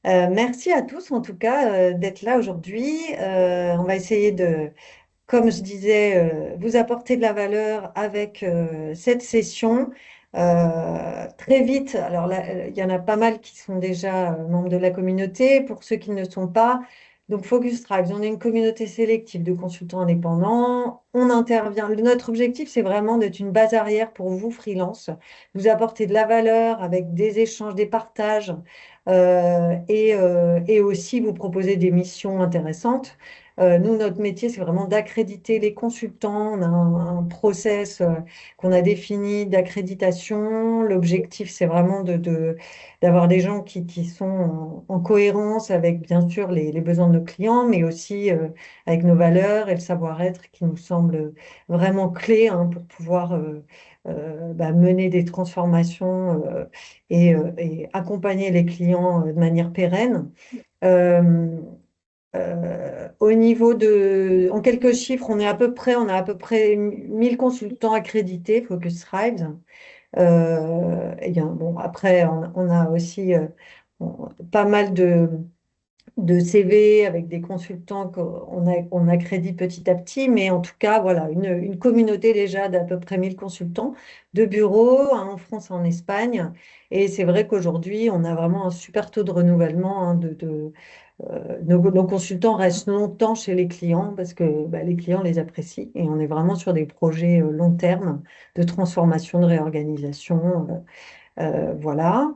Merci à tous, en tout cas, d'être là aujourd'hui. On va essayer de, comme je disais, vous apporter de la valeur avec cette session. Très vite, alors là, il y en a pas mal qui sont déjà membres de la communauté. Pour ceux qui ne le sont pas, donc Focus Tribes, on est une communauté sélective de consultants indépendants. On intervient. Notre objectif, c'est vraiment d'être une base arrière pour vous, freelance, vous apporter de la valeur avec des échanges, des partages, et aussi vous proposer des missions intéressantes. Nous, notre métier, c'est vraiment d'accréditer les consultants. On a un process qu'on a défini d'accréditation. L'objectif, c'est vraiment d'avoir des gens qui sont en cohérence avec, bien sûr, les besoins de nos clients, mais aussi avec nos valeurs et le savoir-être qui nous semble vraiment clé, hein, pour pouvoir mener des transformations et accompagner les clients de manière pérenne. Euh, Au niveau en quelques chiffres, on a à peu près 1000 consultants accrédités, Focus Thrives. Bon, après, on a aussi pas mal de CV avec des consultants on accrédite petit à petit, mais en tout cas, voilà, une communauté déjà d'à peu près 1000 consultants, de bureaux, un en France, en Espagne. Et c'est vrai qu'aujourd'hui, on a vraiment un super taux de renouvellement, hein, nos consultants restent longtemps chez les clients parce que les clients les apprécient et on est vraiment sur des projets long terme de transformation, de réorganisation. Voilà.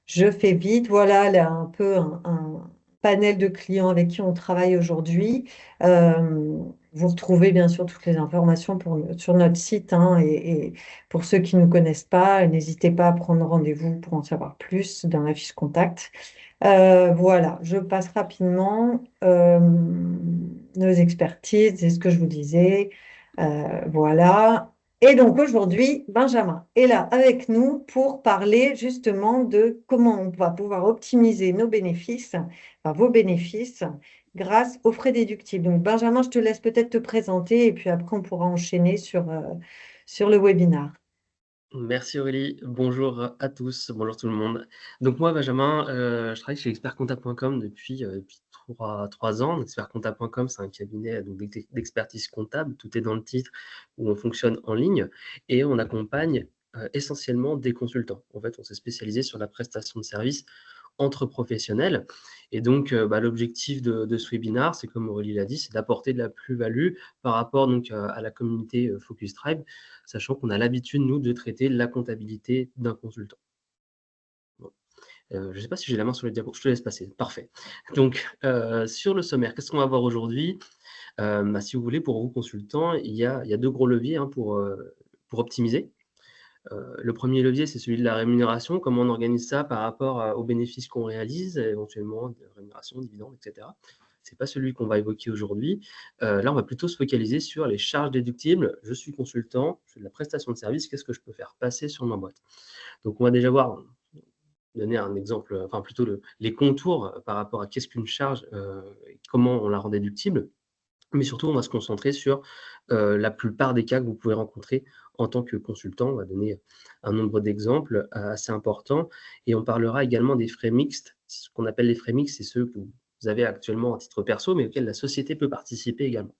Je fais vite. Voilà là, un peu un panel de clients avec qui on travaille aujourd'hui. Euh, Vous retrouvez bien sûr toutes les informations sur notre site, hein, et pour ceux qui ne nous connaissent pas, n'hésitez pas à prendre rendez-vous pour en savoir plus dans la fiche contact. Voilà, je passe rapidement nos expertises, c'est ce que je vous disais. Voilà. Et donc aujourd'hui, Benjamin est là avec nous pour parler justement de comment on va pouvoir optimiser nos bénéfices, enfin vos bénéfices, grâce aux frais déductibles. Donc Benjamin, je te laisse peut-être te présenter et puis après on pourra enchaîner sur le webinaire. Merci Aurélie, bonjour à tous, bonjour tout le monde. Donc moi Benjamin, je travaille chez expertcomptable.com depuis 3 ans. Expertcomptable.com, c'est un cabinet donc d'expertise comptable, tout est dans le titre, où on fonctionne en ligne et on accompagne essentiellement des consultants. En fait, on s'est spécialisé sur la prestation de services entre professionnels. Et donc, l'objectif de ce webinaire, c'est comme Aurélie l'a dit, c'est d'apporter de la plus-value par rapport donc à la communauté Focus Tribe, sachant qu'on a l'habitude, nous, de traiter la comptabilité d'un consultant. Bon. Je ne sais pas si j'ai la main sur le diapo, je te laisse passer. Parfait. Donc, sur le sommaire, qu'est-ce qu'on va voir aujourd'hui? Si vous voulez, pour vous consultants, il y a 2 gros leviers, hein, pour optimiser. Le premier levier, c'est celui de la rémunération. Comment on organise ça par rapport aux bénéfices qu'on réalise, éventuellement de rémunération, dividendes, et cetera. C'est pas celui qu'on va évoquer aujourd'hui. Là, on va plutôt se focaliser sur les charges déductibles. Je suis consultant, je fais de la prestation de service, qu'est-ce que je peux faire passer sur ma boîte? Donc on va déjà voir, donner un exemple, enfin plutôt les contours par rapport à qu'est-ce qu'une charge, et comment on la rend déductible. Mais surtout, on va se concentrer sur, la plupart des cas que vous pouvez rencontrer en tant que consultant. On va donner un nombre d'exemples, assez important et on parlera également des frais mixtes. Ce qu'on appelle les frais mixtes, c'est ceux que vous avez actuellement à titre perso, mais auxquels la société peut participer également.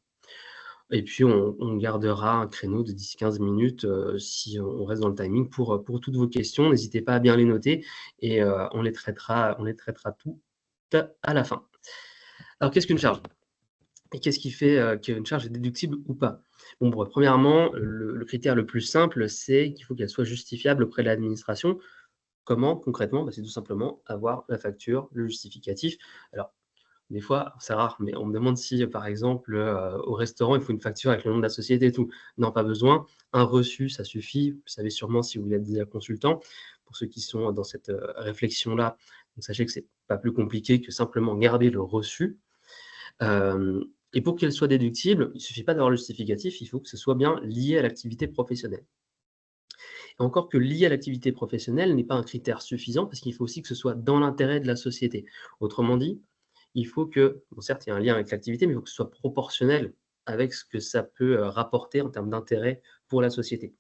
Et puis on gardera un créneau de 10-15 minutes, si on reste dans le timing pour toutes vos questions. N'hésitez pas à bien les noter et on les traitera toutes à la fin. Alors qu'est-ce qu'une charge? Et qu'est-ce qui fait, qu'une charge est déductible ou pas? Bon, premièrement, le critère le plus simple, c'est qu'il faut qu'elle soit justifiable auprès de l'administration. Comment concrètement? C'est tout simplement avoir la facture, le justificatif. Alors, des fois, c'est rare, mais on me demande si, par exemple, au restaurant, il faut une facture avec le nom de la société et tout. Non, pas besoin. Un reçu, ça suffit. Vous savez sûrement si vous êtes déjà consultant. Pour ceux qui sont dans cette, réflexion-là, donc sachez que c'est pas plus compliqué que simplement garder le reçu. Hem et pour qu'elle soit déductible, il ne suffit pas d'avoir le justificatif, il faut que ce soit bien lié à l'activité professionnelle. Et encore que lié à l'activité professionnelle n'est pas un critère suffisant parce qu'il faut aussi que ce soit dans l'intérêt de la société. Autrement dit, il faut que bon certes, il y a un lien avec l'activité, mais il faut que ce soit proportionnel avec ce que ça peut, rapporter en termes d'intérêt pour la société.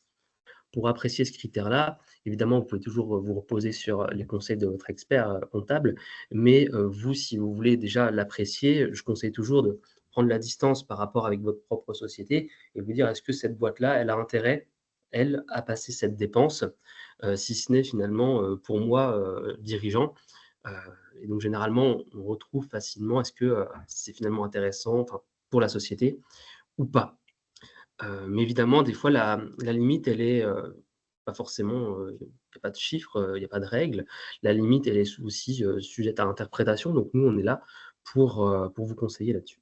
pour apprécier ce critère-là, évidemment, vous pouvez toujours vous reposer sur les conseils de votre expert comptable, mais vous, si vous voulez déjà l'apprécier, je conseille toujours de prendre la distance par rapport avec votre propre société et vous dire: «Est-ce que cette boîte-là, elle a intérêt, elle, à passer cette dépense?» Si ce n'est finalement, pour moi, dirigeant, heu et donc généralement, on retrouve facilement est-ce que, c'est finalement intéressant, enfin, pour la société ou pas? Mais évidemment, des fois, la limite, elle est, pas forcément, il y a pas de chiffre, il y a pas de règle. La limite, elle est aussi, sujette à interprétation, donc nous, on est là pour vous conseiller là-dessus.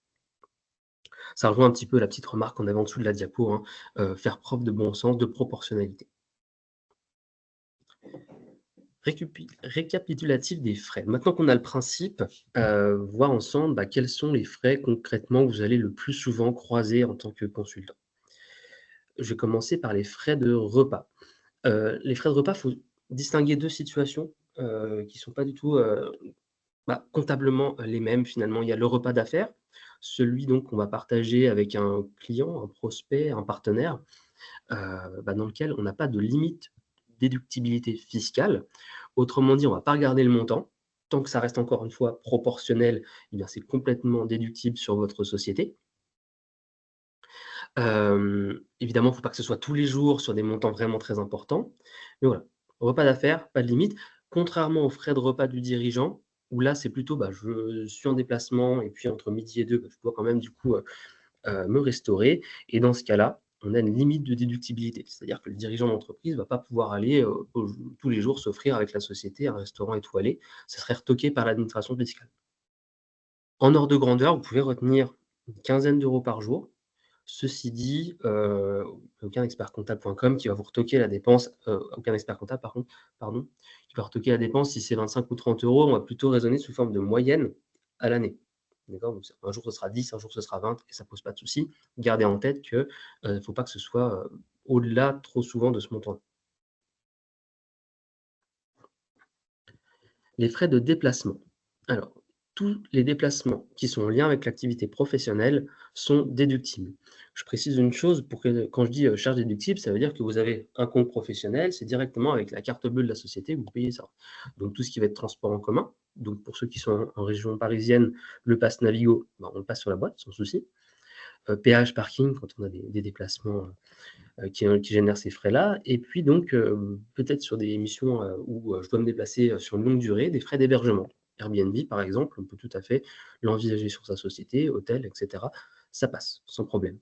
Ça rejoint un petit peu la petite remarque qu'on avait en dessous de la diapo, hein, faire preuve de bon sens, de proportionnalité. Récapitulatif des frais. Maintenant qu'on a le principe, voir ensemble, bah, quels sont les frais concrètement que vous allez le plus souvent croiser en tant que consultant. Je vais commencer par les frais de repas. Les frais de repas, faut distinguer 2 situations, qui sont pas du tout, comptablement, les mêmes finalement. Il y a le repas d'affaires, celui donc qu'on va partager avec un client, un prospect, un partenaire, dans lequel on n'a pas de limite déductibilité fiscale. Autrement dit, on va pas regarder le montant. Tant que ça reste encore une fois proportionnel, eh bien, c'est complètement déductible sur votre société. Évidemment, il ne faut pas que ce soit tous les jours sur des montants vraiment très importants. Mais voilà, repas d'affaires, pas de limite. Contrairement aux frais de repas du dirigeant, où là, c'est plutôt, je suis en déplacement et puis entre midi et 2, je dois quand même du coup, me restaurer et dans ce cas-là, on a une limite de déductibilité. C'est-à-dire que le dirigeant d'entreprise ne va pas pouvoir aller, tous les jours s'offrir avec la société un restaurant étoilé. Ça serait retoqué par l'administration fiscale. En ordre de grandeur, vous pouvez retenir une quinzaine d'euros par jour. Ceci dit, aucun expert comptable.com qui va vous retoquer la dépense, aucun expert comptable par contre, pardon, qui va retoquer la dépense si c'est 25 ou 30 €, on va plutôt raisonner sous forme de moyenne à l'année. D'accord? Donc un jour ce sera 10, un jour ce sera 20 et ça pose pas de souci. Gardez en tête que, il faut pas que ce soit, au-delà trop souvent de ce montant-là. Les frais de déplacement. Alors, tous les déplacements qui sont en lien avec l'activité professionnelle sont déductibles. Je précise une chose pour que quand je dis, charge déductible, ça veut dire que vous avez un compte professionnel, c'est directement avec la carte bleue de la société que vous payez ça. Donc tout ce qui va être transport en commun, donc pour ceux qui sont en région parisienne, le pass Navigo, on le passe sur la boîte sans souci. Péage, parking quand on a des déplacements, qui génèrent ces frais-là et puis donc peut-être sur des missions, où, je dois me déplacer, sur une longue durée, des frais d'hébergement. Airbnb, par exemple, on peut tout à fait l'envisager sur sa société, hôtel et cetera. Ça passe sans problème.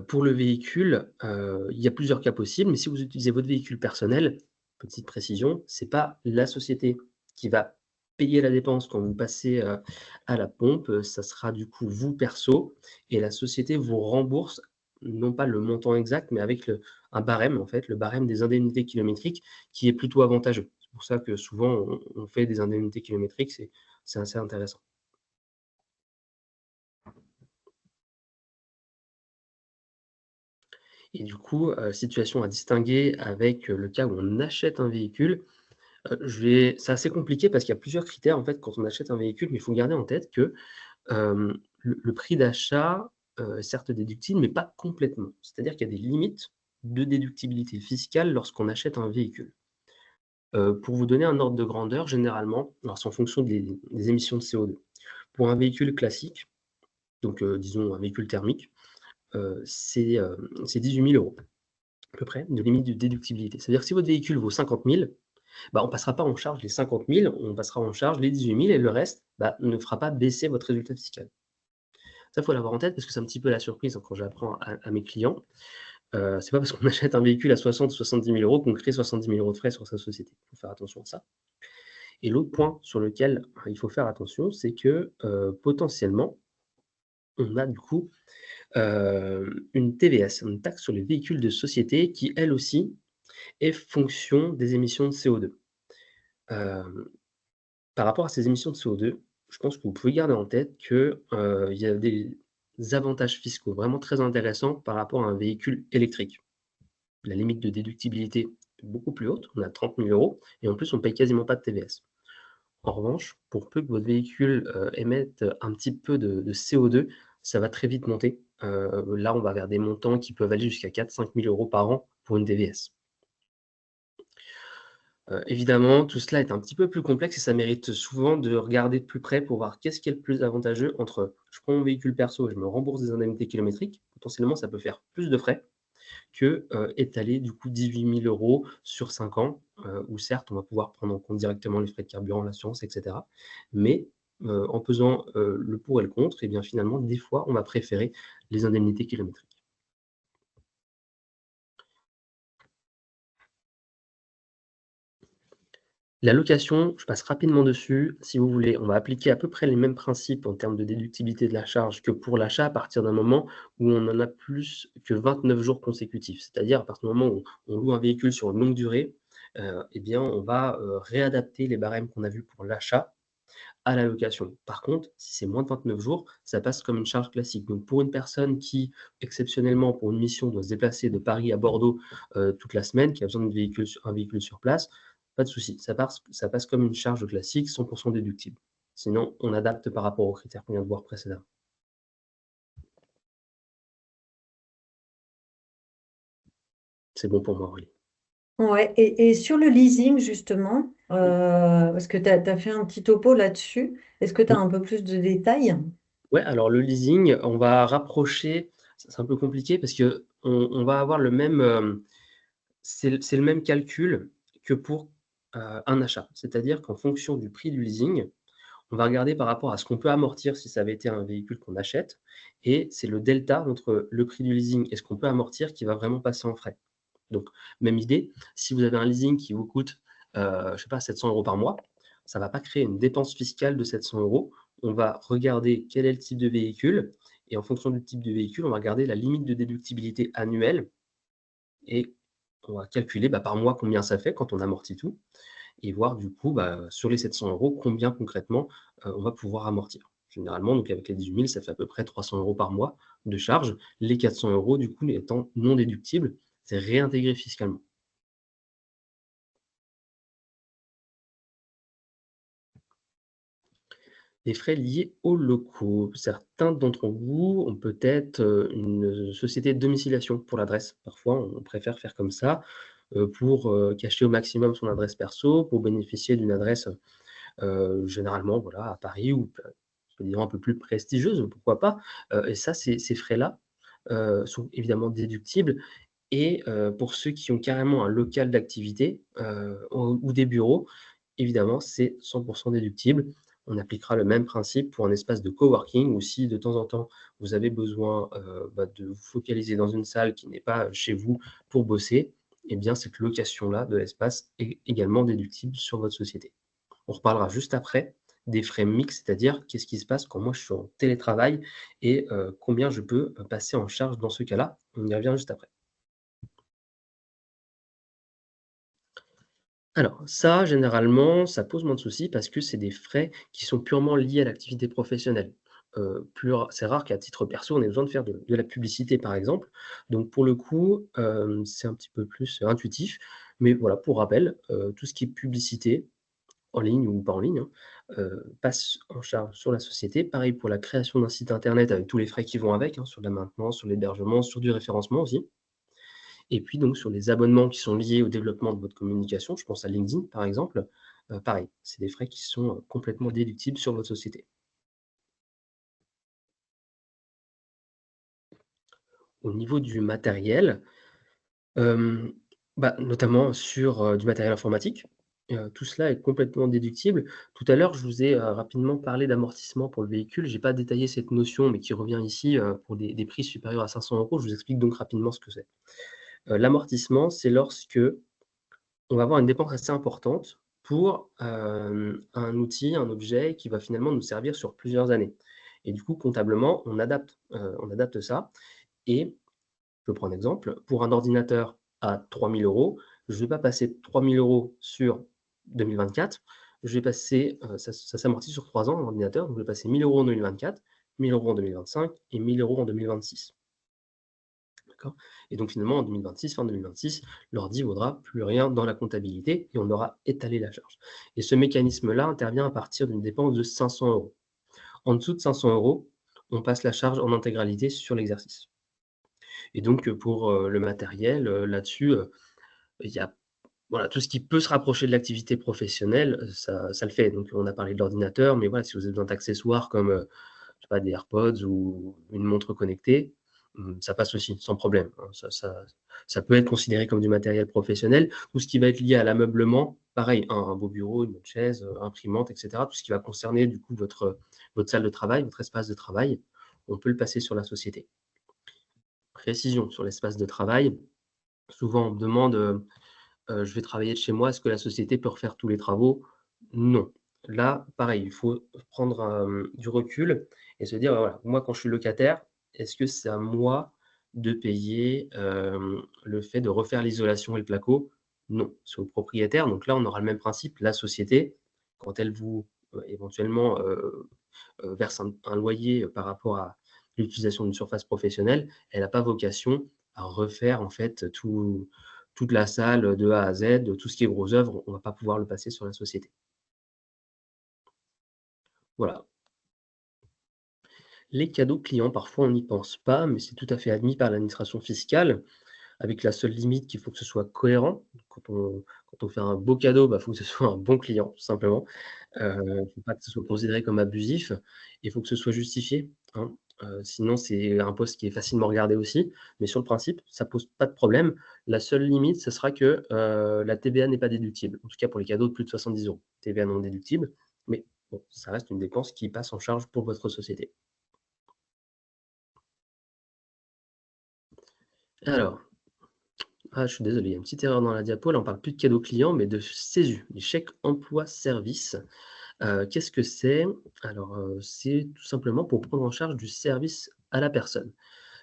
Pour le véhicule, il y a plusieurs cas possibles, mais si vous utilisez votre véhicule personnel, petite précision, c'est pas la société qui va payer la dépense quand vous passez, à la pompe, ça sera du coup vous perso et la société vous rembourse, non pas le montant exact, mais avec un barème en fait, le barème des indemnités kilométriques qui est plutôt avantageux. C'est pour ça que souvent on fait des indemnités kilométriques, c'est assez intéressant. Et du coup, situation à distinguer avec, le cas où on achète un véhicule, c'est assez compliqué parce qu'il y a plusieurs critères en fait quand on achète un véhicule, mais il faut garder en tête que, le prix d'achat, est certes déductible, mais pas complètement. C'est-à-dire qu'il y a des limites de déductibilité fiscale lorsqu'on achète un véhicule. Pour vous donner un ordre de grandeur, généralement, alors c'est en fonction des émissions de CO2. Pour un véhicule classique, donc disons un véhicule thermique, c'est 18 000 € à peu près de limite de déductibilité. C'est-à-dire que si votre véhicule vaut 50 000, on ne passera pas en charge les 50 000, on passera en charge les 18 000 et le reste, ne fera pas baisser votre résultat fiscal. Ça, il faut l'avoir en tête parce que c'est un petit peu la surprise quand j'apprends à mes clients. C'est pas parce qu'on achète un véhicule à 60 ou 70 000 € qu'on crée 70 000 € de frais sur sa société. Il faut faire attention à ça. Et l'autre point sur lequel il faut faire attention, c'est que, potentiellement, on a du coup, une TVS, une taxe sur les véhicules de société qui, elle aussi, est fonction des émissions de CO2. Hem, Par rapport à ces émissions de CO2, je pense que vous pouvez garder en tête que, il y a des avantages fiscaux vraiment très intéressants par rapport à un véhicule électrique. La limite de déductibilité est beaucoup plus haute, on a 30 000 € et en plus on paye quasiment pas de TVS. En revanche, pour peu que votre véhicule, émette un petit peu de CO2, ça va très vite monter. Là, on va vers des montants qui peuvent aller jusqu'à 4 000 à 5 000 € par an pour une DVS. Évidemment, tout cela est un petit peu plus complexe et ça mérite souvent de regarder de plus près pour voir qu'est-ce qui est le plus avantageux entre je prends mon véhicule perso et je me rembourse des indemnités kilométriques. Potentiellement, ça peut faire plus de frais que, étaler du coup 18 000 € sur 5 ans, où certes, on va pouvoir prendre en compte directement les frais de carburant, l'assurance et cetera. Mais, en pesant, le pour et le contre et bien finalement, des fois, on va préférer les indemnités kilométriques. La location, je passe rapidement dessus. Si vous voulez, on va appliquer à peu près les mêmes principes en termes de déductibilité de la charge que pour l'achat à partir d'un moment où on en a plus que 29 jours consécutifs. C'est-à-dire à partir du moment où on loue un véhicule sur une longue durée, eh bien, on va, réadapter les barèmes qu'on a vus pour l'achat à la location. Par contre, si c'est moins de 29 jours, ça passe comme une charge classique. Donc pour une personne qui, exceptionnellement, pour une mission, doit se déplacer de Paris à Bordeaux, toute la semaine, qui a besoin de véhicule un véhicule sur place, pas de souci, ça passe comme une charge classique, 100 déductible. Sinon, on adapte par rapport aux critères qu'on vient de voir précédemment. C'est bon pour moi, Aurélie. Ouais, et sur le leasing, justement, Oui. parce que tu as fait un petit topo là-dessus, est-ce que tu as Oui. un peu plus de détails? Ouais, alors le leasing, on va rapprocher, c'est un peu compliqué parce qu'on va avoir le même, c'est le même calcul que pour, un achat. C'est-à-dire qu'en fonction du prix du leasing, on va regarder par rapport à ce qu'on peut amortir si ça avait été un véhicule qu'on achète et c'est le delta entre le prix du leasing et ce qu'on peut amortir qui va vraiment passer en frais. Donc même idée, si vous avez un leasing qui vous coûte, je sais pas 700 € par mois, ça va pas créer une dépense fiscale de 700 €. On va regarder quel est le type de véhicule et en fonction du type de véhicule, on va regarder la limite de déductibilité annuelle et on va calculer, bah, par mois combien ça fait quand on amortit tout et voir du coup, bah, sur les 700 € combien concrètement, on va pouvoir amortir. Généralement, donc avec les 18 000, ça fait à peu près 300 € par mois de charges. Les 400 € du coup étant non déductibles, c'est réintégré fiscalement. Les frais liés aux locaux. Certains d'entre vous ont peut-être, une société de domiciliation pour l'adresse. Parfois, on préfère faire comme ça, pour, cacher au maximum son adresse perso, pour bénéficier d'une adresse, généralement, voilà, à Paris ou disons un peu plus prestigieuse, pourquoi pas? Et ça, ces frais-là, sont évidemment déductibles et pour ceux qui ont carrément un local d'activité, ou des bureaux, évidemment, c'est 100 déductible. On appliquera le même principe pour un espace de coworking ou si de temps en temps, vous avez besoin, bah, de vous focaliser dans une salle qui n'est pas chez vous pour bosser, eh bien cette location-là de l'espace est également déductible sur votre société. On reparlera juste après des frais mixtes, c'est-à-dire qu'est-ce qui se passe quand moi je suis en télétravail et combien je peux, passer en charge dans ce cas-là. On y revient juste après. Alors ça, généralement, ça pose moins de soucis parce que c'est des frais qui sont purement liés à l'activité professionnelle. Plus ra C'est rare qu'à titre perso, on ait besoin de faire de la publicité, par exemple. Donc pour le coup, c'est un petit peu plus intuitif. Mais voilà, pour rappel, tout ce qui est publicité, en ligne ou pas en ligne, hein, passe en charge sur la société. Pareil pour la création d'un site internet avec tous les frais qui vont avec, hein, sur la maintenance, sur l'hébergement, sur du référencement aussi. Et puis donc sur les abonnements qui sont liés au développement de votre communication, je pense à LinkedIn par exemple, pareil, c'est des frais qui sont, complètement déductibles sur votre société. Au niveau du matériel, hem, bah, notamment sur, du matériel informatique, tout cela est complètement déductible. Tout à l'heure, je vous ai, rapidement parlé d'amortissement pour le véhicule. J'ai pas détaillé cette notion, mais qui revient ici, pour des prix supérieurs à 500 €. Je vous explique donc rapidement ce que c'est. L'amortissement, c'est lorsque on va avoir une dépense assez importante pour, un outil, un objet qui va finalement nous servir sur plusieurs années et du coup, comptablement, on adapte ça et je prends un exemple, pour un ordinateur à 3 000 €, je ne vais pas passer 3 000 € sur 2024, je vais passer, ça s'amortit sur 3 ans, un ordinateur, donc je vais passer 1 000 € en 2024, 1 000 € en 2025 et 1 000 € en 2026. D'accord? Et donc finalement en 2026, fin 2026, l'ordi vaudra plus rien dans la comptabilité et on aura étalé la charge. Et ce mécanisme-là intervient à partir d'une dépense de 500 €. En dessous de 500 €, on passe la charge en intégralité sur l'exercice. Et donc, pour, le matériel, là-dessus, il y a voilà, tout ce qui peut se rapprocher de l'activité professionnelle, ça le fait. Donc on a parlé de l'ordinateur, mais voilà, si vous avez besoin d'accessoires comme, je sais pas, des AirPods ou une montre connectée, ça passe aussi sans problème, hein. Ça peut être considéré comme du matériel professionnel. Tout ce qui va être lié à l'ameublement, pareil, un beau bureau, une bonne chaise, imprimante et cetera. Tout ce qui va concerner du coup votre salle de travail, votre espace de travail, on peut le passer sur la société. Précision sur l'espace de travail, souvent on me demande, je vais travailler de chez moi, est-ce que la société peut refaire tous les travaux? Non. Là, pareil, il faut prendre, du recul et se dire: «Bah, voilà, moi quand je suis locataire, est-ce que c'est à moi de payer, le fait de refaire l'isolation et le placo?» Non, c'est au propriétaire. Donc là, on aura le même principe. La société, quand elle vous, éventuellement, verse un loyer, par rapport à l'utilisation d'une surface professionnelle, elle n'a pas vocation à refaire en fait toute la salle, de A à Z, tout ce qui est gros œuvres, on va pas pouvoir le passer sur la société. Voilà. Les cadeaux clients, parfois on n'y pense pas, mais c'est tout à fait admis par l'administration fiscale, avec la seule limite qu'il faut que ce soit cohérent. Quand on fait un beau cadeau, bah, faut que ce soit un bon client, tout simplement. Faut pas que ce soit considéré comme abusif. Il faut que ce soit justifié, hein. Sinon c'est un poste qui est facilement regardé aussi, mais sur le principe, ça pose pas de problème. La seule limite, ce sera que, la TVA n'est pas déductible, en tout cas pour les cadeaux de plus de 70 €. TVA non déductible, mais bon, ça reste une dépense qui passe en charge pour votre société. Alors, ah, je suis désolé, il y a une petite erreur dans la diapo, là on parle plus de cadeaux clients, mais de CESU, les chèques emploi service. Qu'est-ce que c'est? Alors, c'est tout simplement pour prendre en charge du service à la personne.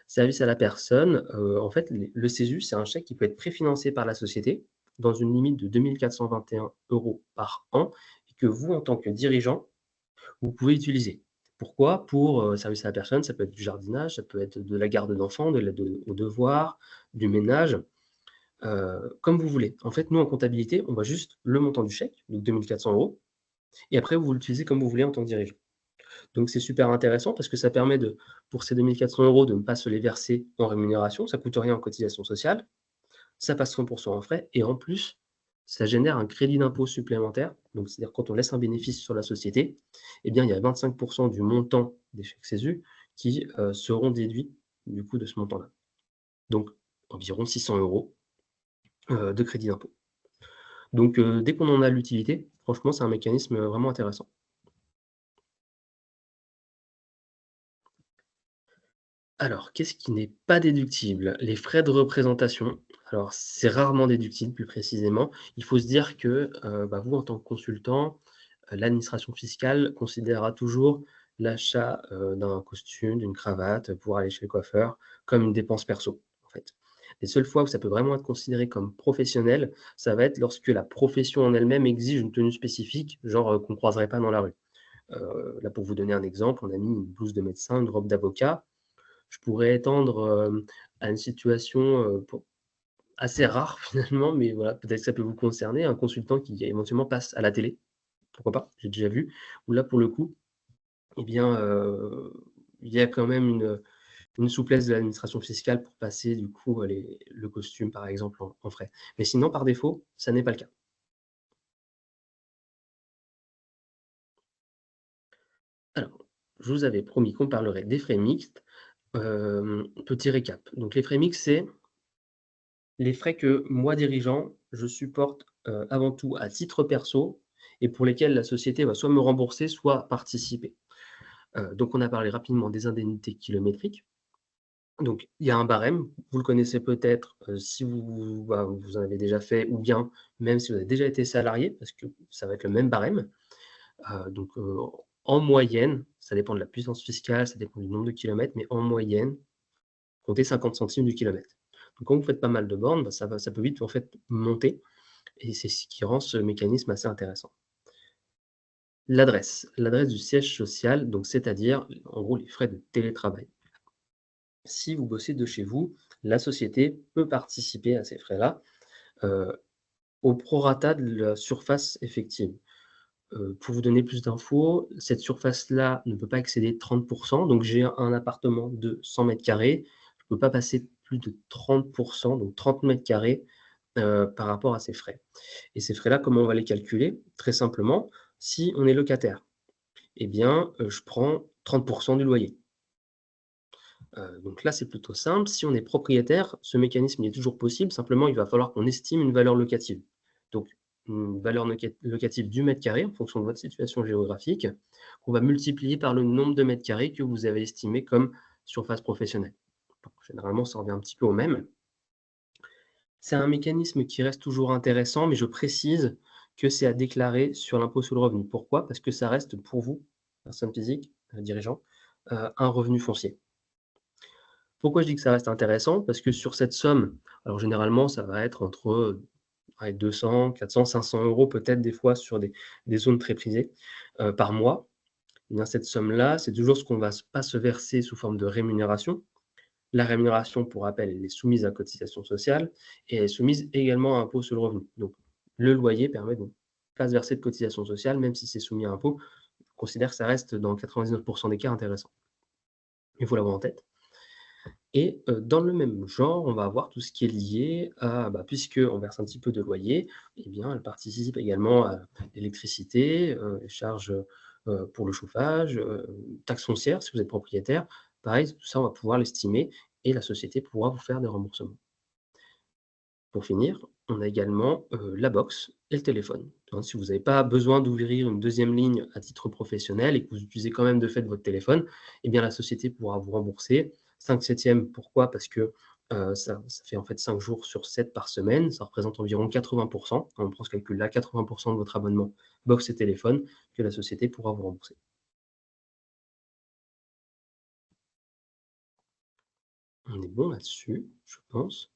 Service à la personne, en fait, le CESU, c'est un chèque qui peut être préfinancé par la société dans une limite de 2 421 € par an et que vous, en tant que dirigeant, vous pouvez utiliser. Pourquoi? Pour, service à la personne, ça peut être du jardinage, ça peut être de la garde d'enfants, de l'aide aux devoirs, du ménage, comme vous voulez. En fait, nous, en comptabilité, on voit juste le montant du chèque, donc 2 400 € et après vous l'utilisez comme vous voulez en tant que dirigeant. Donc c'est super intéressant parce que ça permet de pour ces 2 400 € de ne pas se les verser en rémunération, ça coûte rien en cotisation sociale, ça passe 100 en frais et en plus, ça génère un crédit d'impôt supplémentaire. Donc c'est-à-dire quand on laisse un bénéfice sur la société, eh bien il y a 25 du montant des chèques CESU qui, seront déduits du coup de ce montant-là. Donc environ 600 €, de crédit d'impôt. Donc dès qu'on en a l'utilité, franchement c'est un mécanisme, vraiment intéressant. Alors, qu'est-ce qui n'est pas déductible? Les frais de représentation. Alors, c'est rarement déductible, plus précisément. Il faut se dire que, bah, vous, en tant que consultant, l'administration fiscale considérera toujours l'achat, d'un costume, d'une cravate, pour aller chez le coiffeur, comme une dépense perso, en fait. Les seules fois où ça peut vraiment être considéré comme professionnel, ça va être lorsque la profession en elle-même exige une tenue spécifique, genre, qu'on ne croiserait pas dans la rue. Là, pour vous donner un exemple, on a mis une blouse de médecin, une robe d'avocat. Je pourrais étendre, à une situation, pour assez rare finalement, mais voilà, peut-être que ça peut vous concerner, un consultant qui éventuellement passe à la télé, pourquoi pas? J'ai déjà vu, où là pour le coup, eh bien, il y a quand même une souplesse de l'administration fiscale pour passer du coup, le costume par exemple en frais. Mais sinon par défaut, ça n'est pas le cas. Alors, je vous avais promis qu'on parlerait des frais mixtes, petit récap. Donc les frais mixtes, c'est les frais que moi, dirigeant, je supporte, avant tout à titre perso et pour lesquels la société va soit me rembourser, soit participer. Donc on a parlé rapidement des indemnités kilométriques. Donc il y a un barème, vous le connaissez peut-être, si vous en avez déjà fait ou bien même si vous avez déjà été salarié parce que ça va être le même barème. Donc en moyenne, ça dépend de la puissance fiscale, ça dépend du nombre de kilomètres, mais en moyenne, comptez 50 centimes du kilomètre. Donc quand vous faites pas mal de bornes, bah, ça peut vite en fait monter. Et c'est ce qui rend ce mécanisme assez intéressant. L'adresse du siège social, donc c'est-à-dire, en gros, les frais de télétravail. Si vous bossez de chez vous, la société peut participer à ces frais-là, heu, au prorata de la surface effective. Pour vous donner plus d'infos, cette surface-là ne peut pas excéder 30 donc j'ai un appartement de 100 m², je ne peux pas passer plus de 30 donc 30 m², par rapport à ces frais. Et ces frais-là, comment on va les calculer? Très simplement, si on est locataire, eh bien, je prends 30 du loyer. Donc là, c'est plutôt simple. Si on est propriétaire, ce mécanisme il est toujours possible, simplement il va falloir qu'on estime une valeur locative. Donc une valeur locative du mètre carré en fonction de votre situation géographique, qu'on va multiplier par le nombre de mètres carrés que vous avez estimé comme surface professionnelle. Donc généralement, ça revient un petit peu au même. C'est un mécanisme qui reste toujours intéressant, mais je précise que c'est à déclarer sur l'impôt sur le revenu. Pourquoi? Parce que ça reste pour vous, personne physique, dirigeant, un revenu foncier. Pourquoi je dis que ça reste intéressant? Parce que sur cette somme, alors généralement, ça va être entre, allez 200, 400, 500 € peut-être des fois sur des zones très prisées, par mois. Eh bien cette somme-là, c'est toujours ce qu'on va pas se verser sous forme de rémunération. La rémunération, pour rappel, elle est soumise à cotisation sociale et elle est soumise également à impôt sur le revenu. Donc le loyer permet donc pas se verser de cotisation sociale, même si c'est soumis à impôt. On considère que ça reste dans 99 des cas intéressant. Il faut l'avoir en tête. Et dans le même genre, on va avoir tout ce qui est lié à, puisqu'on verse un petit peu de loyer, eh bien, elle participe également à l'électricité, les charges, pour le chauffage, taxes foncières si vous êtes propriétaire. Pareil, tout ça, on va pouvoir l'estimer et la société pourra vous faire des remboursements. Pour finir, on a également, la box et le téléphone. Hein, si vous n'avez pas besoin d'ouvrir une deuxième ligne à titre professionnel et que vous utilisez quand même de fait votre téléphone, eh bien la société pourra vous rembourser 5/7. Pourquoi? Parce que, ça fait en fait 5 jours sur 7 par semaine, ça représente environ 80. On prend ce calcul-là, 80 de votre abonnement box et téléphone que la société pourra vous rembourser. On est bon là-dessus, je pense.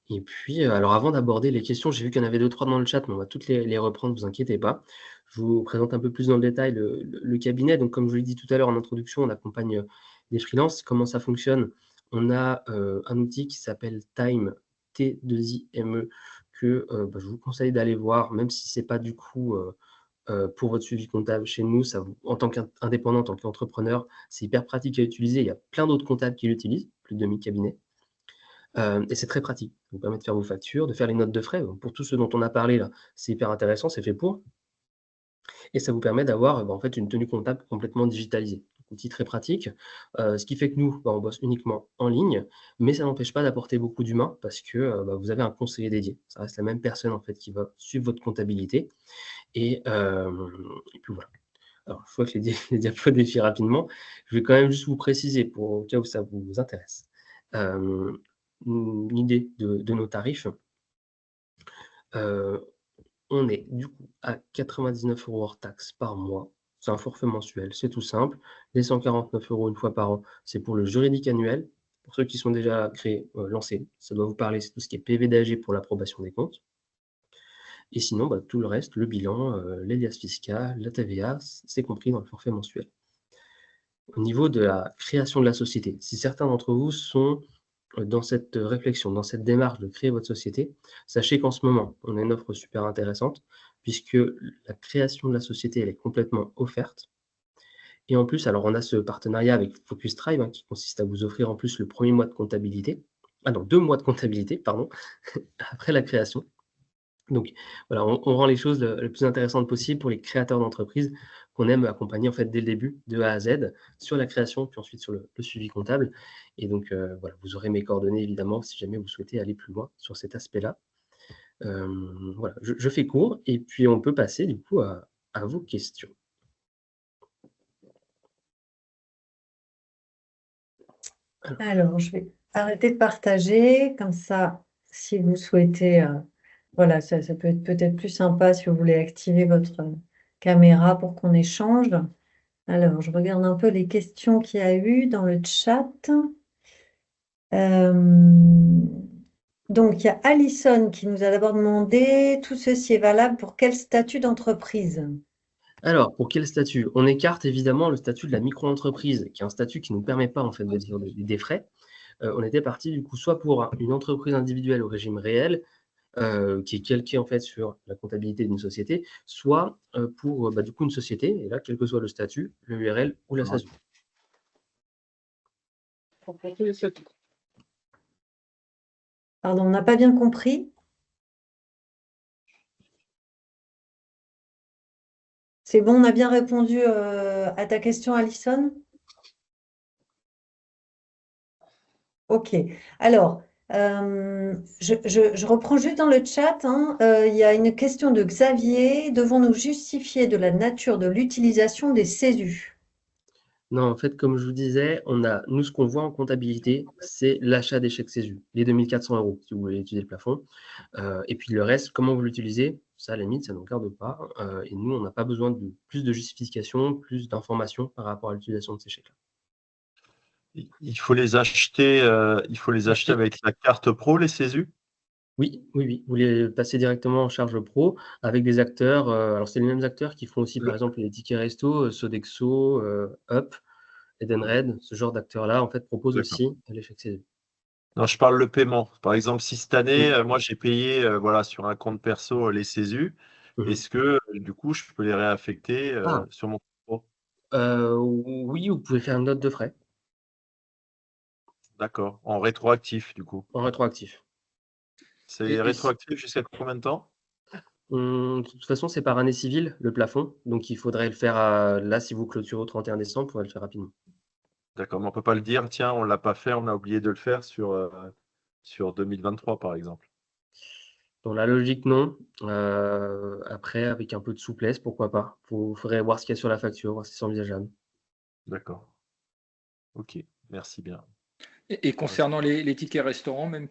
Et puis, alors avant d'aborder les questions, j'ai vu qu'il y en avait 2-3 dans le chat, mais on va toutes les reprendre, vous inquiétez pas. Je vous présente un peu plus dans le détail le cabinet. Donc comme je vous l'ai dit tout à l'heure en introduction, on accompagne, des freelances. Comment ça fonctionne? On a, un outil qui s'appelle Time, T2IME, que, je vous conseille d'aller voir, même si c'est pas du coup, pour votre suivi comptable chez nous, ça vous en tant qu'indépendant, en tant qu'entrepreneur, c'est hyper pratique à utiliser. Il y a plein d'autres comptables qui l'utilisent, plus de 2000 cabinets. Et c'est très pratique. Ça vous permet de faire vos factures, de faire les notes de frais. Donc pour tout ce dont on a parlé là, c'est hyper intéressant, c'est fait pour. Et ça vous permet d'avoir, en fait, une tenue comptable complètement digitalisée. Outil très pratique, ce qui fait que nous, on bosse uniquement en ligne, mais ça n'empêche pas d'apporter beaucoup d'humain parce que, vous avez un conseiller dédié. Ça reste la même personne, en fait, qui va suivre votre comptabilité et puis voilà. Alors, je vois que les diapos défilent rapidement. Je vais quand même juste vous préciser pour au cas où ça vous intéresse. Hem, une idée de nos tarifs. Heu, on est du coup à 99 € hors taxes par mois. C'est un forfait mensuel, c'est tout simple. Les 149 € une fois par an, c'est pour le juridique annuel. Pour ceux qui sont déjà créés, lancés, ça doit vous parler, c'est tout ce qui est PV d'AG pour l'approbation des comptes. Et sinon, tout le reste, le bilan, les liasses fiscales, la TVA, c'est compris dans le forfait mensuel. Au niveau de la création de la société, si certains d'entre vous sont, dans cette réflexion, dans cette démarche de créer votre société, sachez qu'en ce moment, on a une offre super intéressante puisque la création de la société, elle est complètement offerte et en plus, alors on a ce partenariat avec Focus Tribe, hein, qui consiste à vous offrir en plus le premier mois de comptabilité. Ah non, 2 mois de comptabilité, pardon, après la création. Donc voilà, on rend les choses le plus intéressantes possible pour les créateurs d'entreprises qu'on aime accompagner en fait dès le début, de A à Z, sur la création, puis ensuite sur le suivi comptable. Et donc voilà, vous aurez mes coordonnées évidemment si jamais vous souhaitez aller plus loin sur cet aspect-là. Voilà, je fais court et puis on peut passer du coup à vos questions. Alors, je vais arrêter de partager, comme ça, si vous souhaitez, voilà, ça peut être peut-être plus sympa si vous voulez activer votre caméra pour qu'on échange. Alors, je regarde un peu les questions qu'il y a eu dans le chat. Euh, donc, il y a Alison qui nous a d'abord demandé, tout ceci est valable pour quel statut d'entreprise? Alors, pour quel statut? On écarte évidemment le statut de la micro-entreprise, qui est un statut qui ne nous permet pas en fait de dire des frais. On était parti du coup soit pour une entreprise individuelle au régime réel qui est calqué en fait sur la comptabilité d'une société, soit pour du coup une société, et là, quel que soit le statut, le URL ou la SASU. Pardon, on n'a pas bien compris. C'est bon, on a bien répondu à ta question, Alison? Ok. Alors, je reprends juste dans le chat, hein. Il y a une question de Xavier. Devons-nous justifier de la nature de l'utilisation des CESU? Non, en fait, comme je vous disais, nous, ce qu'on voit en comptabilité, c'est l'achat des chèques CESU, les 2 400 € si vous voulez utiliser le plafond. Et puis le reste, comment vous l'utilisez, ça, à la limite, ça ne nous regarde pas. Et nous, on n'a pas besoin de plus de justification, plus d'informations par rapport à l'utilisation de ces chèques-là. Il faut les acheter avec la carte pro, les CESU? Oui, oui, oui. Vous les passez directement en charge pro avec des acteurs. Alors, c'est les mêmes acteurs qui font aussi, par exemple, les tickets resto, Sodexo, Up, Edenred, ce genre d'acteurs-là, en fait, proposent D'accord. aussi les chèques CESU. Non, je parle le paiement. Par exemple, si cette année, Oui. moi, j'ai payé voilà, sur un compte perso les CESU, Mhm. est-ce que du coup, je peux les réaffecter Ah, sur mon compte pro? oui, vous pouvez faire une note de frais D'accord. En rétroactif, du coup. en rétroactif. C'est rétroactif jusqu'à combien de temps? De toute façon, c'est par année civile, le plafond. Donc, il faudrait le faire là, si vous clôturez au 31 décembre, vous pourrez le faire rapidement. D'accord, mais on ne peut pas le dire, tiens, on ne l'a pas fait, on a oublié de le faire sur 2023, par exemple. Dans la logique, non. Après, avec un peu de souplesse, pourquoi pas. Faudrait voir ce qu'il y a sur la facture, voir si c'est envisageable. D'accord. Ok, merci bien. Et concernant les tickets restaurants, même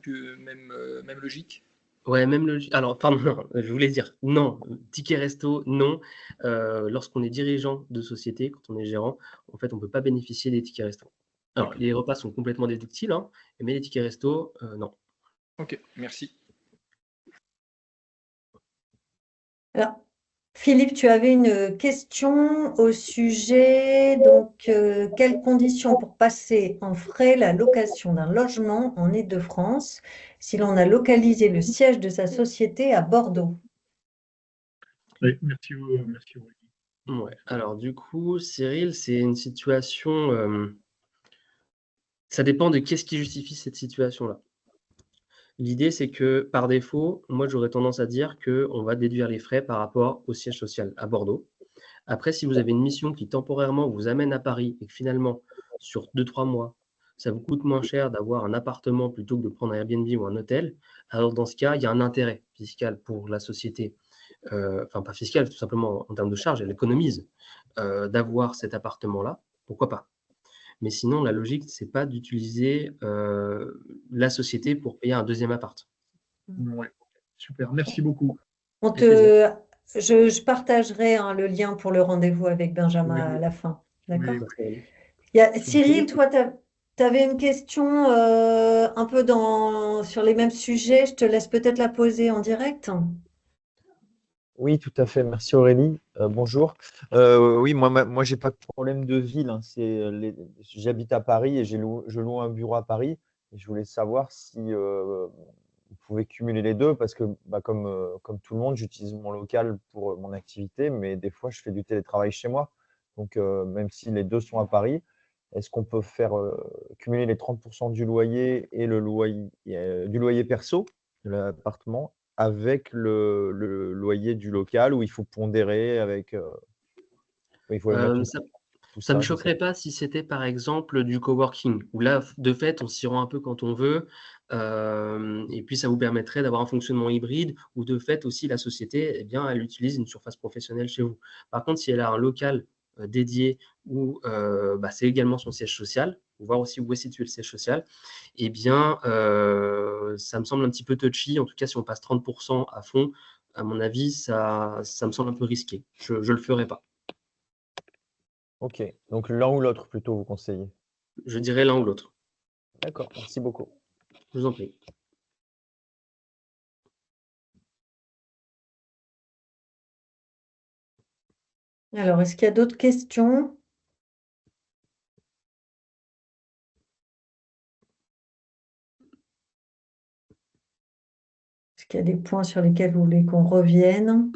logique? Ouais, même alors, pardon, non, je voulais dire non, ticket resto, non. Lorsqu'on est dirigeant de société, quand on est gérant, en fait, on peut pas bénéficier des tickets resto. Alors, Ok, les repas sont complètement déductibles, hein, mais les tickets resto, non. ok, merci. Alors, Philippe, tu avais une question au sujet, donc, quelles conditions pour passer en frais la location d'un logement en Île-de-France si l'on a localisé le siège de sa société à Bordeaux? Oui, merci Aurélie. Ouais. Alors du coup, Cyril, c'est une situation, ça dépend de qu'est-ce qui justifie cette situation-là. L'idée, c'est que par défaut, moi, j'aurais tendance à dire qu'on va déduire les frais par rapport au siège social à Bordeaux. Après, si vous avez une mission qui temporairement vous amène à Paris et que finalement, sur 2-3 mois, ça vous coûte moins cher d'avoir un appartement plutôt que de prendre un Airbnb ou un hôtel, alors dans ce cas, il y a un intérêt fiscal pour la société, enfin pas fiscal, tout simplement en termes de charges, elle économise, d'avoir cet appartement-là, pourquoi pas? Mais sinon, la logique, c'est pas d'utiliser, la société pour payer un deuxième appart. Ouais, super, merci beaucoup. Avec plaisir. Je partagerai, hein, le lien pour le rendez-vous avec Benjamin Oui, à la fin. D'accord? oui, Merci, Aurélie. Cyril, toi, tu avais une question un peu sur les mêmes sujets. Je te laisse peut-être la poser en direct. Oui, tout à fait. Merci Aurélie. Bonjour. Oui, moi j'ai pas de problème de ville, hein. J'habite à Paris et je loue un bureau à Paris. Et je voulais savoir si vous pouvez cumuler les deux parce que comme tout le monde, j'utilise mon local pour mon activité, mais des fois je fais du télétravail chez moi. Donc même si les deux sont à Paris, est-ce qu'on peut faire cumuler les 30% du loyer et le loyer du loyer perso de l'appartement avec le loyer du local où il faut pondérer avec, il faut mettre Hem, une ça tout Ça me ça, je sais choquerait pas si c'était, par exemple, du coworking, où là, de fait, on s'y rend un peu quand on veut, et puis ça vous permettrait d'avoir un fonctionnement hybride où, de fait, aussi, la société, eh bien, elle utilise une surface professionnelle chez vous. Par contre, si elle a un local, dédié où, c'est également son siège social, faut voir aussi où est situé le siège social, eh bien, ça me semble un petit peu touchy. En tout cas, si on passe 30 à fond, à mon avis, ça me semble un peu risqué. Je le ferai pas. OK, donc l'un ou l'autre plutôt, vous conseillez? Je dirais l'un ou l'autre. D'accord, merci beaucoup. Je vous en prie. Alors, est-ce qu'il y a d'autres questions? Est-ce qu'il y a des points sur lesquels vous voulez qu'on revienne.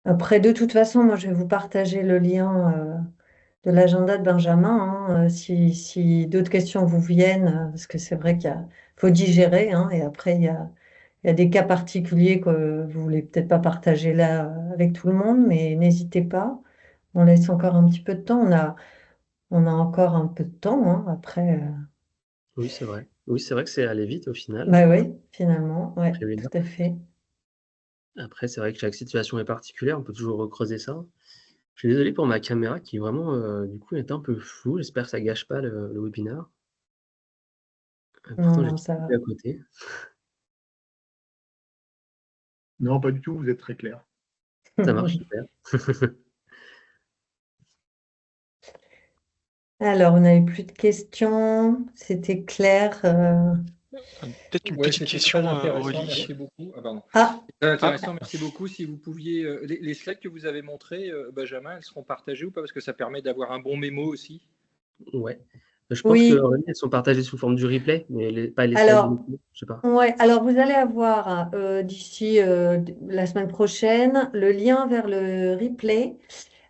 Après, de toute façon, moi, je vais vous partager le lien de l'agenda de Benjamin, hein, si d'autres questions vous viennent, parce que c'est vrai faut digérer, hein, et après, il y a des cas particuliers que vous voulez peut-être pas partager là avec tout le monde, mais n'hésitez pas. On laisse encore un petit peu de temps. On a encore un peu de temps, hein, après. Oui, c'est vrai. Oui, c'est vrai que c'est allé vite au final. Bah oui, finalement, ouais, Après tout à fait. Après, c'est vrai que chaque situation est particulière, on peut toujours recreuser ça. Je suis désolé pour ma caméra qui vraiment, du coup, est un peu floue. J'espère que ça gâche pas le webinaire. Non, Pourtant, j'ai non, tout ça fait va. à côté. Non, pas du tout, vous êtes très clair. Ça marche, super. Alors, on n'avait plus de questions. C'était clair. Peut-être une Ouais, petite c'était question, très intéressant, Aurélie. merci beaucoup. Ah, pardon. Ah, Très Ah, intéressant, merci beaucoup. Si vous pouviez, les slides que vous avez montrés, Benjamin, elles seront partagées ou pas? Parce que ça permet d'avoir un bon mémo aussi. Ouais. Je pense que oui. elles sont partagées sous forme du replay, mais pas les slides Alors, uniquement, je sais pas. ouais, alors vous allez avoir d'ici la semaine prochaine le lien vers le replay.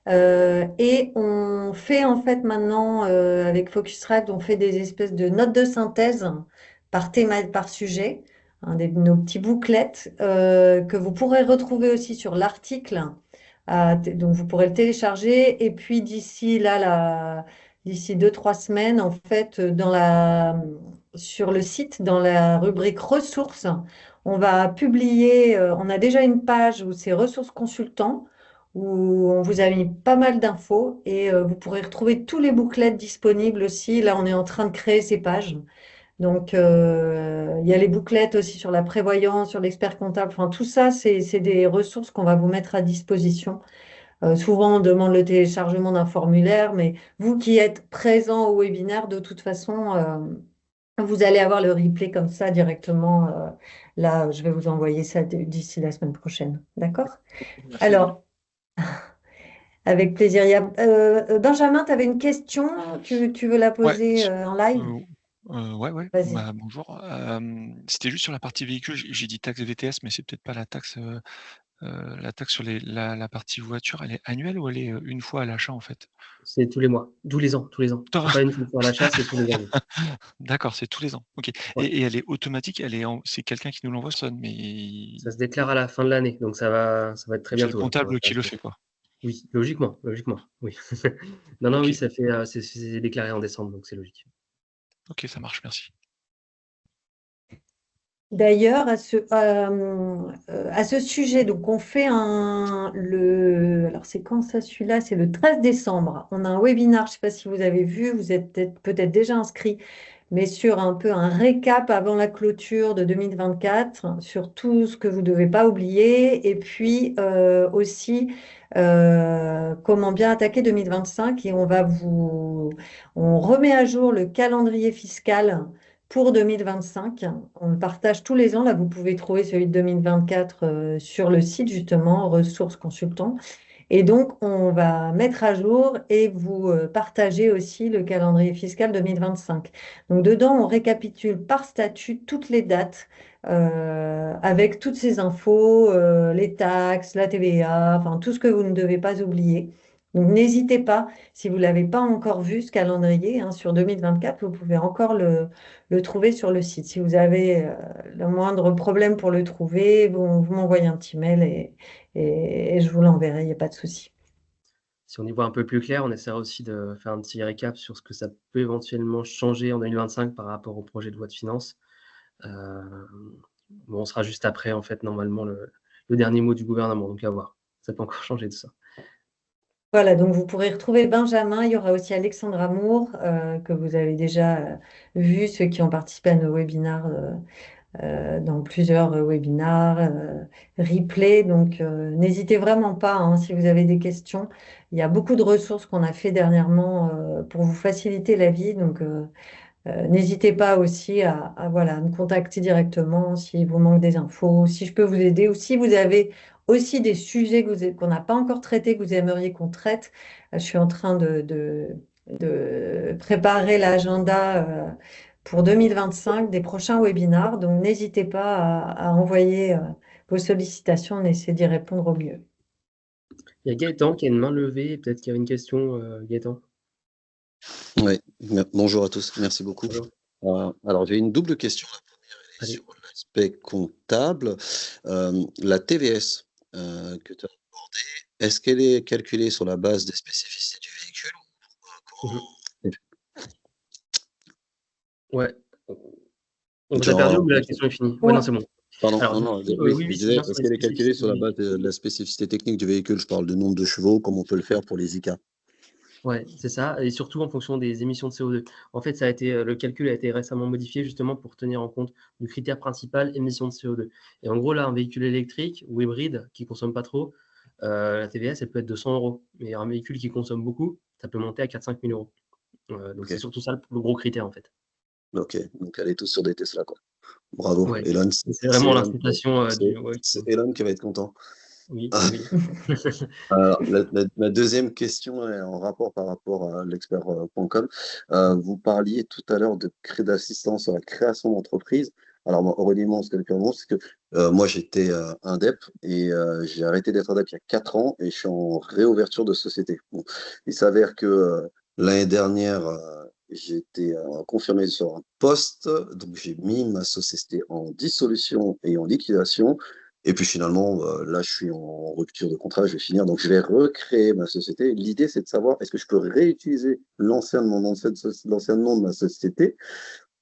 Et on fait en fait maintenant avec Focusrite, on fait des espèces de notes de synthèse par thème, par sujet, hein, nos petits bouclettes que vous pourrez retrouver aussi sur l'article. Donc vous pourrez le télécharger. Et puis d'ici 2, 3 semaines, en fait, sur le site, dans la rubrique ressources, on va publier. On a déjà une page où c'est ressources consultants où on vous a mis pas mal d'infos et vous pourrez retrouver tous les bouclettes disponibles aussi. Là, on est en train de créer ces pages. Donc, il y a les bouclettes aussi sur la prévoyance, sur l'expert comptable. Enfin, tout ça, c'est des ressources qu'on va vous mettre à disposition. Souvent, on demande le téléchargement d'un formulaire, mais vous qui êtes présent au webinaire, de toute façon, vous allez avoir le replay comme ça directement. Là, je vais vous envoyer ça d'ici la semaine prochaine. D'accord? Merci, Aurélie. Alors, avec plaisir. Benjamin, tu avais une question, tu veux la ouais, poser en live? ouais, Vas-y. bah, bonjour. C'était juste sur la partie véhicule, j'ai dit taxe VTS, mais c'est peut-être pas la taxe sur la partie voiture, elle est annuelle ou elle est une fois à l'achat en fait? C'est tous les mois, tous les ans, tous les ans. C'est pas une fois sur l'achat, c'est tous les ans. D'accord, c'est tous les ans. Ok. Ouais. Et elle est automatique, c'est quelqu'un qui nous l'envoie, ça, mais Ça se déclare à la fin de l'année, donc ça va être très c'est le bientôt, là. comptable qui le fait, quoi. Oui, logiquement, oui. Non, oui, Ok, ça fait, c'est déclaré en décembre, donc c'est logique. ok, ça marche, merci. D'ailleurs, à ce sujet, donc on fait alors c'est quand ça celui-là? C'est le 13 décembre. On a un webinar, je ne sais pas si vous avez vu, vous êtes peut-être déjà inscrit, mais sur un peu un récap avant la clôture de 2024, sur tout ce que vous ne devez pas oublier, et puis aussi comment bien attaquer 2025. Et on remet à jour le calendrier fiscal pour 2025. On le partage tous les ans. Là, vous pouvez trouver celui de 2024 sur le site, justement, Ressources Consultants. Et donc, on va mettre à jour et vous partager aussi le calendrier fiscal 2025. Donc, dedans, on récapitule par statut toutes les dates avec toutes ces infos, les taxes, la TVA, enfin, tout ce que vous ne devez pas oublier. Donc, n'hésitez pas, si vous ne l'avez pas encore vu, ce calendrier hein, sur 2024, vous pouvez encore le trouver sur le site. Si vous avez le moindre problème pour le trouver, vous m'envoyez un petit mail et je vous l'enverrai, il n'y a pas de souci. Si on y voit un peu plus clair, on essaiera aussi de faire un petit récap sur ce que ça peut éventuellement changer en 2025 par rapport au projet de loi de finances. Bon, on sera juste après, en fait, normalement, le dernier mot du gouvernement, donc à voir. Ça peut encore changer tout ça. Voilà, donc vous pourrez retrouver Benjamin. Il y aura aussi Alexandre Amour, que vous avez déjà vu, ceux qui ont participé à nos webinaires, dans plusieurs webinaires, replay. Donc, n'hésitez vraiment pas hein, si vous avez des questions. Il y a beaucoup de ressources qu'on a fait dernièrement pour vous faciliter la vie. Donc, n'hésitez pas aussi voilà, à me contacter directement si vous manque des infos, si je peux vous aider ou si vous avez aussi des sujets qu'on n'a pas encore traités, que vous aimeriez qu'on traite. Je suis en train de préparer l'agenda pour 2025 des prochains webinars. Donc, n'hésitez pas à envoyer vos sollicitations. On essaie d'y répondre au mieux. Il y a Gaëtan qui a une main levée. Peut-être qu'il y avait une question, Gaëtan. Oui, bonjour à tous, merci beaucoup. Bonjour. Alors, j'ai une double question. La première, elle est Allez. sur l'aspect comptable. La TVS que tu as abordée, est-ce qu'elle est calculée sur la base des spécificités du véhicule ou Ouais. On vous a Genre, perdu ou la question est finie? Ouais, non, c'est bon. Pardon, Alors, non, oui, oui, oui, je c'est disais, bien sur est-ce les qu'elle est calculée sur la spécificités. base de la spécificité technique du véhicule? Je parle de nombre de chevaux, comme on peut le faire pour les ICA. Ouais, c'est ça, et surtout en fonction des émissions de CO2. En fait, ça a été, le calcul a été récemment modifié justement pour tenir en compte du critère principal, émissions de CO2. Et en gros, là, un véhicule électrique ou hybride qui consomme pas trop, la TVS, elle peut être de 100 €. Mais un véhicule qui consomme beaucoup, ça peut monter à 4 000 à 5 000 €. Donc Ok, c'est surtout ça le gros critère, en fait. ok, donc elle est tous sur des Tesla, quoi. Bravo, Ouais, Elon, c'est vraiment Elon, l'incitation du... Ouais, c'est Elon qui va être content. oui, oui. Alors, la deuxième question est en rapport par rapport à l'expert.com. Vous parliez tout à l'heure d'assistance à la création d'entreprise. Alors, moi, Aurélie, moi, ce que c'est que moi, j'étais indep et j'ai arrêté d'être indep il y a 4 ans et je suis en réouverture de société. Bon, il s'avère que l'année dernière, j'ai été confirmé sur un poste, donc j'ai mis ma société en dissolution et en liquidation. Et puis finalement, là, je suis en rupture de contrat, je vais finir, donc je vais recréer ma société. L'idée, c'est de savoir est-ce que je peux réutiliser l'ancien nom de ma société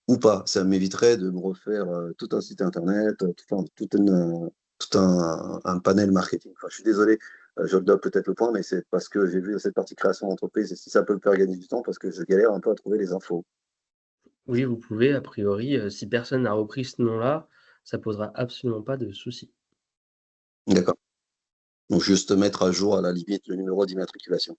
ou pas. Ça m'éviterait de me refaire tout un site internet, un panel marketing. Enfin, je suis désolé, je dois peut-être le point, mais c'est parce que j'ai vu cette partie création d'entreprise et si ça peut me faire gagner du temps, parce que je galère un peu à trouver les infos. Oui, vous pouvez, a priori, si personne n'a repris ce nom-là, ça posera absolument pas de souci. D'accord. Donc juste mettre à jour à la limite le numéro d'immatriculation.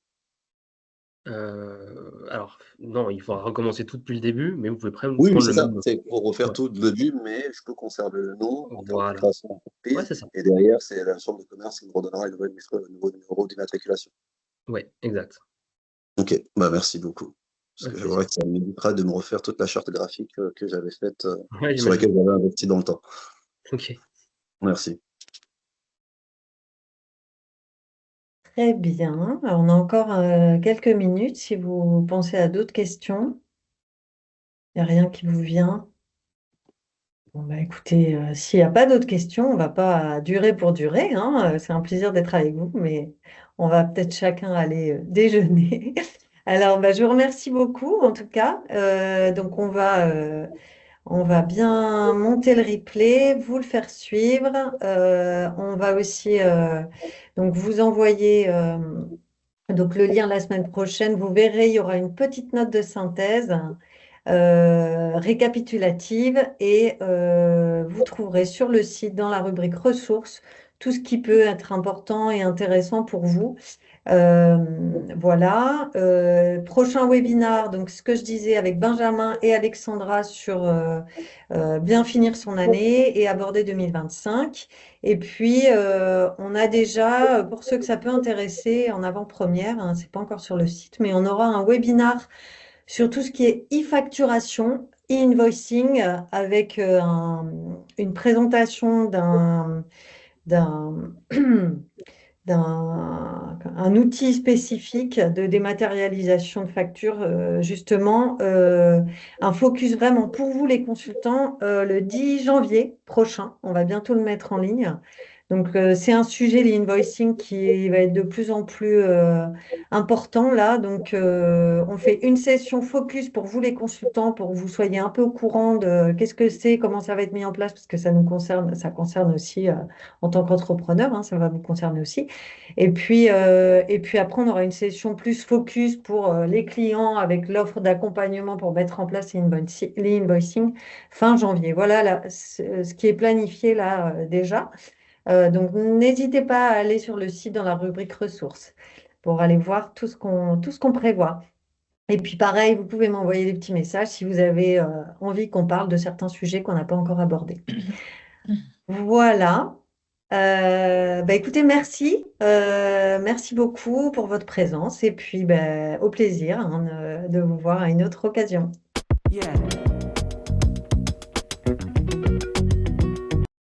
Alors non, il faudra recommencer tout depuis le début, mais vous pouvez Oui, oui, prendre c'est le ça. même nom. C'est pour refaire Ouais, tout le début, mais je peux conserver le nom en termes de voilà. création Ouais, d'entreprise. c'est ça. Et derrière, c'est la chambre de commerce qui me redonnera le nouveau numéro d'immatriculation. Ouais, exact. Ok, bah merci beaucoup. Parce Avec que je plaisir. vois que ça m'évitera de me refaire toute la charte graphique que j'avais faite, Ouais, sur j'imagine. laquelle j'avais investi dans le temps. OK. Merci. Très bien. Alors, on a encore quelques minutes si vous pensez à d'autres questions. Il n'y a rien qui vous vient. Bon, bah, écoutez, s'il n'y a pas d'autres questions, on ne va pas durer pour durer, hein. C'est un plaisir d'être avec vous, mais on va peut-être chacun aller déjeuner. Alors, bah, je vous remercie beaucoup en tout cas. Donc, on va bien monter le replay, vous le faire suivre. On va aussi donc vous envoyer donc le lien la semaine prochaine. Vous verrez, il y aura une petite note de synthèse récapitulative et vous trouverez sur le site dans la rubrique ressources tout ce qui peut être important et intéressant pour vous. Euh, voilà. Prochain webinar, donc ce que je disais avec Benjamin et Alexandra sur bien finir son année et aborder 2025. Et puis, on a déjà, pour ceux que ça peut intéresser, en avant-première, hein, c'est pas encore sur le site, mais on aura un webinar sur tout ce qui est e-facturation, e-invoicing, avec une présentation d'un un outil spécifique de dématérialisation de factures, justement, un focus vraiment pour vous les consultants, le 10 janvier prochain. On va bientôt le mettre en ligne. Donc, c'est un sujet, l'invoicing, qui va être de plus en plus important là. Donc, on fait une session focus pour vous les consultants, pour que vous soyez un peu au courant de qu'est-ce que c'est, comment ça va être mis en place, parce que ça nous concerne, ça concerne aussi en tant qu'entrepreneur, hein, ça va vous concerner aussi. Et puis après, on aura une session plus focus pour les clients avec l'offre d'accompagnement pour mettre en place les invoicing fin janvier. Voilà ce qui est planifié là déjà. Donc, n'hésitez pas à aller sur le site dans la rubrique ressources pour aller voir tout ce qu'on prévoit. Et puis pareil, vous pouvez m'envoyer des petits messages si vous avez envie qu'on parle de certains sujets qu'on n'a pas encore abordés. Voilà. Bah écoutez, merci. Merci beaucoup pour votre présence et puis bah, au plaisir hein, de vous voir à une autre occasion. Yeah.